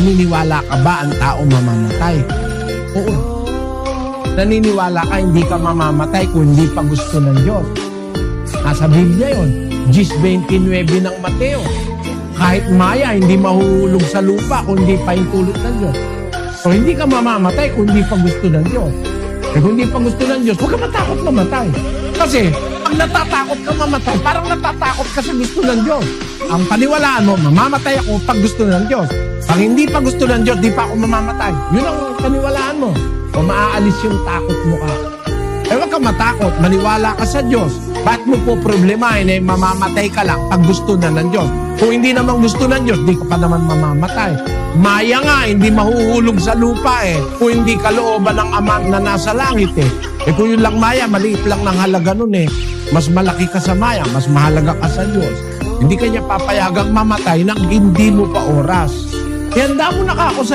naniniwala ka ba ang tao mamamatay? Oo. Naniniwala ka hindi ka mamamatay kung hindi pa gusto ng Diyos. Nasa Biblia yun. 10:29 ng Mateo. Kahit maya, hindi mahuhulog sa lupa kung hindi pa yung tulot ng Diyos. So, hindi ka mamamatay kung hindi pa gusto ng Diyos. Eh, kung hindi pa gusto ng Diyos, huwag ka matakot mamatay. Kasi, pag natatakot ka mamatay, parang natatakot ka sa gusto ng Diyos. Ang paniwalaan mo, mamamatay ako pag gusto ng Diyos. Pag hindi pa gusto ng Diyos, di pa ako mamamatay. Yun ang paniwalaan mo. O maaalis yung takot mo ka. Eh, huwag ka matakot. Maniwala ka sa Diyos. Ba't mo po problemahin eh, mamamatay ka lang pag gusto na ng Diyos? Kung hindi naman gusto ng Diyos, di ka pa naman mamamatay. Maya nga, hindi mahuhulog sa lupa eh. Kung hindi kalooban ng Ama na nasa langit eh. Eh kung yun lang maya, maliit lang ng halaga nun eh. Mas malaki ka sa maya, mas mahalaga ka sa Diyos. Hindi ka niya papayagang mamatay nang hindi mo pa oras. Kaya handa mo na ka ako sa